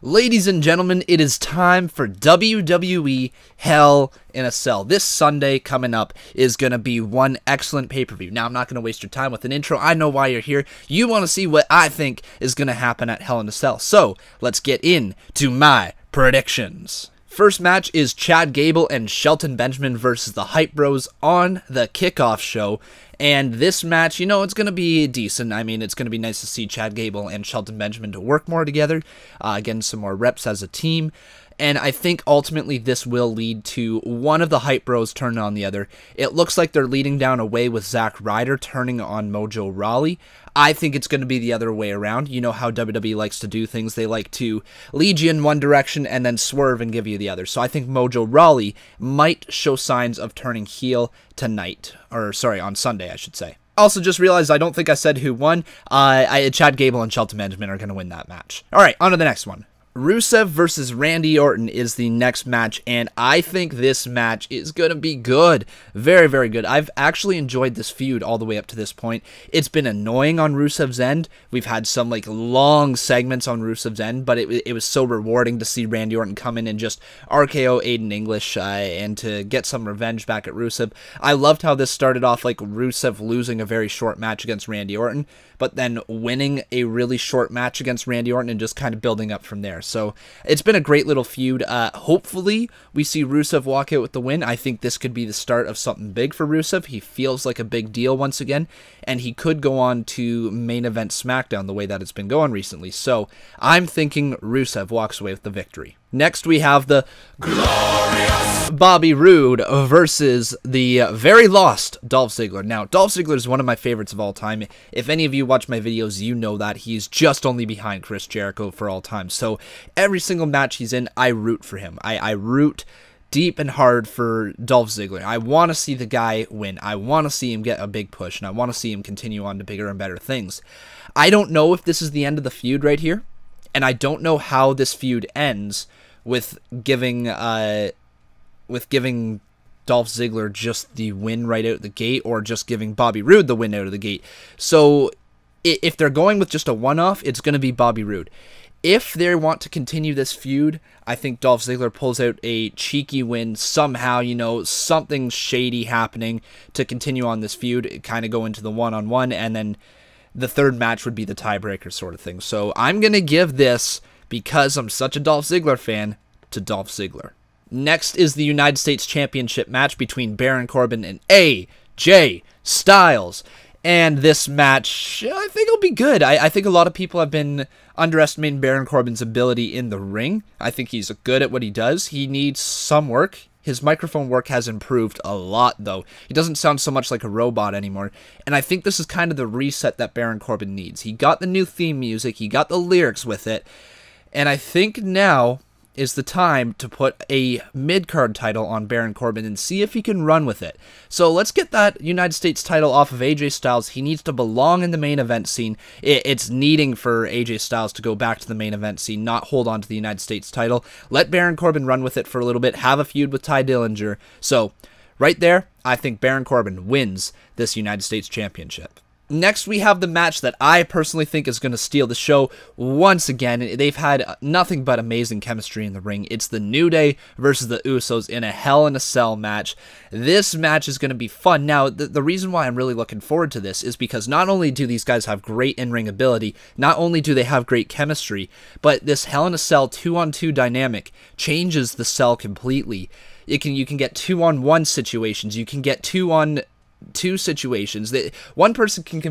Ladies and gentlemen, it is time for WWE Hell in a Cell. This Sunday coming up is going to be one excellent pay-per-view. Now, I'm not going to waste your time with an intro. I know why you're here. You want to see what I think is going to happen at Hell in a Cell. So, let's get into my predictions. First match is Chad Gable and Shelton Benjamin versus the Hype Bros on the Kickoff show. And this match, it's going to be decent. I mean, it's going to be nice to see Chad Gable and Shelton Benjamin to work more together, getting some more reps as a team. And I think ultimately this will lead to one of the Hype Bros turning on the other. It looks like they're leading down a way with Zack Ryder turning on Mojo Rawley. I think it's going to be the other way around. You know how WWE likes to do things. They like to lead you in one direction and then swerve and give you the other. So I think Mojo Rawley might show signs of turning heel tonight. Or, sorry, on Sunday, I should say. Also, just realized I don't think I said who won. Chad Gable and Shelton Benjamin are going to win that match. All right, on to the next one. Rusev versus Randy Orton is the next match, and I think this match is going to be good. Very, very good. I've actually enjoyed this feud all the way up to this point. It's been annoying on Rusev's end. We've had some long segments on Rusev's end, but it was so rewarding to see Randy Orton come in and just RKO Aiden English and to get some revenge back at Rusev. I loved how this started off like Rusev losing a very short match against Randy Orton, but then winning a really short match against Randy Orton and just kind of building up from there. So it's been a great little feud. Hopefully we see Rusev walk out with the win. I think this could be the start of something big for Rusev. He feels like a big deal once again, and he could go on to main event SmackDown the way that it's been going recently. So I'm thinking Rusev walks away with the victory. Next, we have the glorious Bobby Roode versus the very lost Dolph Ziggler. Now, Dolph Ziggler is one of my favorites of all time. If any of you watch my videos, you know that he's just only behind Chris Jericho for all time. So every single match he's in, I root for him. I root deep and hard for Dolph Ziggler. I want to see the guy win. I want to see him get a big push, and I want to see him continue on to bigger and better things. I don't know if this is the end of the feud right here, and I don't know how this feud ends with giving Dolph Ziggler just the win right out the gate, or just giving Bobby Roode the win out of the gate. So if they're going with just a one-off, it's going to be Bobby Roode. If they want to continue this feud, I think Dolph Ziggler pulls out a cheeky win somehow, something shady happening to continue on this feud, kind of go into the one-on-one, and then the third match would be the tiebreaker sort of thing. So I'm going to give this, because I'm such a Dolph Ziggler fan, to Dolph Ziggler. Next is the United States Championship match between Baron Corbin and AJ Styles. And this match, I think it'll be good. I think a lot of people have been underestimating Baron Corbin's ability in the ring. I think he's good at what he does. He needs some work. His microphone work has improved a lot, though. He doesn't sound so much like a robot anymore. And I think this is kind of the reset that Baron Corbin needs. He got the new theme music. He got the lyrics with it. And I think now is the time to put a mid-card title on Baron Corbin and see if he can run with it. So let's get that United States title off of AJ Styles. He needs to belong in the main event scene. It's needing for AJ Styles to go back to the main event scene, not hold on to the United States title. Let Baron Corbin run with it for a little bit, have a feud with Ty Dillinger. So right there, I think Baron Corbin wins this United States Championship. Next, we have the match that I personally think is going to steal the show once again. They've had nothing but amazing chemistry in the ring. It's the New Day versus the Usos in a Hell in a Cell match. This match is going to be fun. Now, the reason why I'm really looking forward to this is because not only do these guys have great in-ring ability, not only do they have great chemistry, but this Hell in a Cell 2-on-2 dynamic changes the cell completely. You can get 2-on-1 situations. You can get 2-on-2 situations that one person can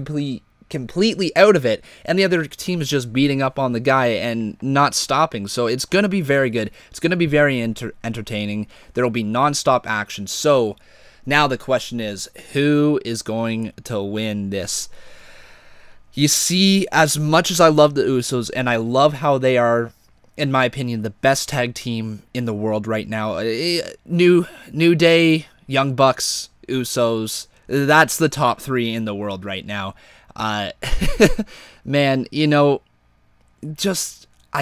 completely out of it, and the other team is just beating up on the guy and not stopping. So it's going to be very good. It's going to be very entertaining. There will be non-stop action. So now the question is, who is going to win this? You see, as much as I love the Usos, and I love how they are, in my opinion, the best tag team in the world right now. New Day, Young Bucks, Usos, that's the top three in the world right now. Man, I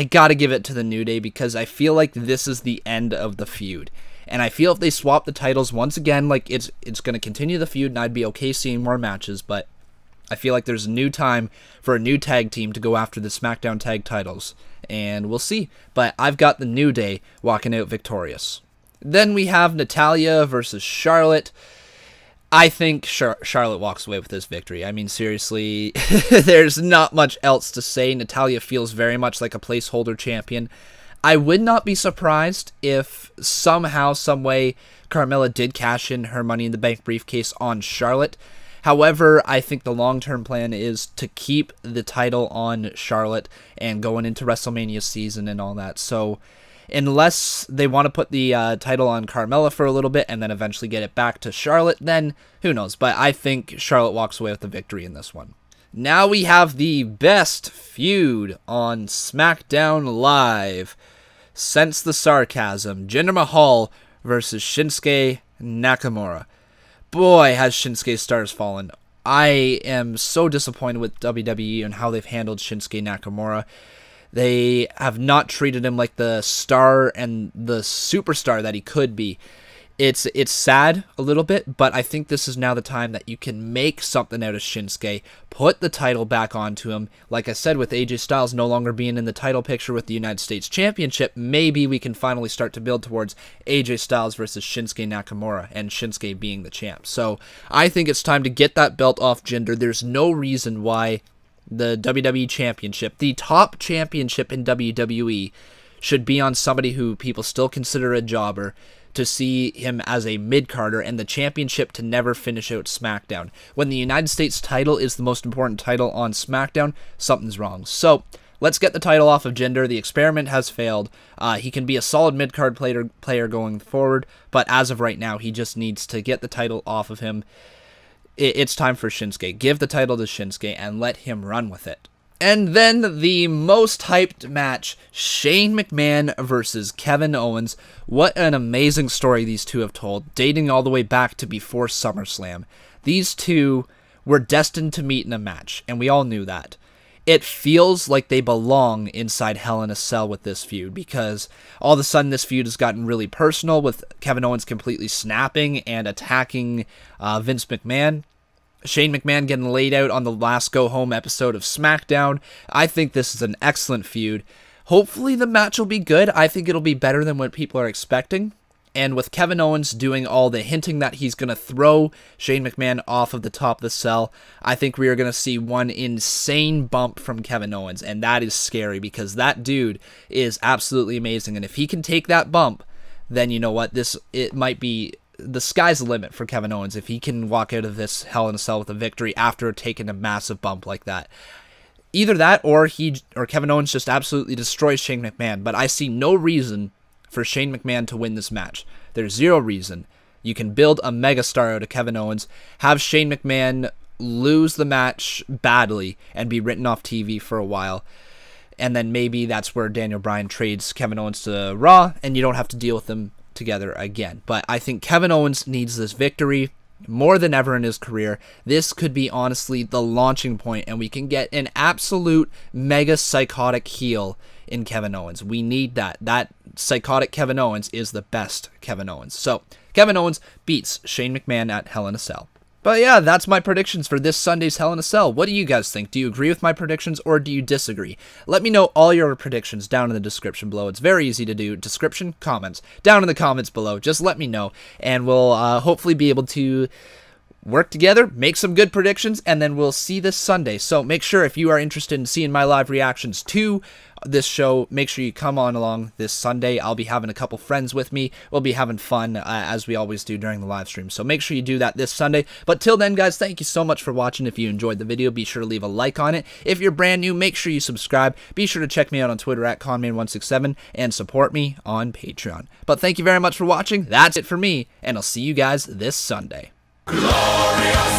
gotta give it to the New Day, because I feel like this is the end of the feud. And I feel if they swap the titles once again, it's going to continue the feud, and I'd be okay seeing more matches, but I feel like there's a new time for a new tag team to go after the SmackDown tag titles, and we'll see. But I've got the New Day walking out victorious. Then we have Natalya versus Charlotte. I think Charlotte walks away with this victory. I mean, seriously, there's not much else to say. Natalya feels very much like a placeholder champion. I would not be surprised if somehow, someway, Carmella did cash in her Money in the Bank briefcase on Charlotte. However, I think the long-term plan is to keep the title on Charlotte and going into WrestleMania season and all that. So, unless they want to put the title on Carmella for a little bit and then eventually get it back to Charlotte, then who knows. But I think Charlotte walks away with the victory in this one. Now we have the best feud on SmackDown Live since the sarcasm. Jinder Mahal versus Shinsuke Nakamura. Boy, has Shinsuke's stars fallen. I am so disappointed with WWE and how they've handled Shinsuke Nakamura. They have not treated him like the star and the superstar that he could be. It's sad a little bit, but I think this is now the time that you can make something out of Shinsuke, put the title back onto him. Like I said, with AJ Styles no longer being in the title picture with the United States Championship, maybe we can finally start to build towards AJ Styles versus Shinsuke Nakamura, and Shinsuke being the champ. So I think it's time to get that belt off Jinder. There's no reason why the WWE Championship, the top championship in WWE, should be on somebody who people still consider a jobber, to see him as a mid-carder, and the championship to never finish out SmackDown. When the United States title is the most important title on SmackDown, something's wrong. So, let's get the title off of Jinder. The experiment has failed. He can be a solid mid-card player going forward, but as of right now, he just needs to get the title off of him. It's time for Shinsuke. Give the title to Shinsuke and let him run with it. And then the most hyped match, Shane McMahon versus Kevin Owens. What an amazing story these two have told, dating all the way back to before SummerSlam. These two were destined to meet in a match, and we all knew that. It feels like they belong inside Hell in a Cell with this feud, because all of a sudden this feud has gotten really personal, with Kevin Owens completely snapping and attacking Vince McMahon. Shane McMahon getting laid out on the last go-home episode of SmackDown. I think this is an excellent feud. Hopefully the match will be good. I think it'll be better than what people are expecting. And with Kevin Owens doing all the hinting that he's going to throw Shane McMahon off of the top of the cell, I think we are going to see one insane bump from Kevin Owens. And that is scary, because that dude is absolutely amazing. And if he can take that bump, then you know what? It might be... the sky's the limit for Kevin Owens if he can walk out of this Hell in a Cell with a victory after taking a massive bump like that. Either that, or Kevin Owens just absolutely destroys Shane McMahon. But I see no reason for Shane McMahon to win this match. There's zero reason. You can build a megastar out of Kevin Owens, have Shane McMahon lose the match badly and be written off TV for a while, and then maybe that's where Daniel Bryan trades Kevin Owens to Raw, and you don't have to deal with them together again. But I think Kevin Owens needs this victory more than ever in his career. This could be honestly the launching point, and we can get an absolute mega psychotic heel in Kevin Owens. We need that. That psychotic Kevin Owens is the best Kevin Owens. So Kevin Owens beats Shane McMahon at Hell in a Cell. But yeah, that's my predictions for this Sunday's Hell in a Cell. What do you guys think? Do you agree with my predictions, or do you disagree? Let me know all your predictions down in the description below. It's very easy to do. Description, comments. Down in the comments below. Just let me know, and we'll hopefully be able to work together, make some good predictions, and then we'll see this Sunday. So make sure, if you are interested in seeing my live reactions to this show, make sure you come on along this Sunday. I'll be having a couple friends with me. We'll be having fun, as we always do during the live stream. So make sure you do that this Sunday. But till then, guys, thank you so much for watching. If you enjoyed the video, be sure to leave a like on it. If you're brand new, make sure you subscribe. Be sure to check me out on Twitter at Conman167 and support me on Patreon. But thank you very much for watching. That's it for me, and I'll see you guys this Sunday. Glorious!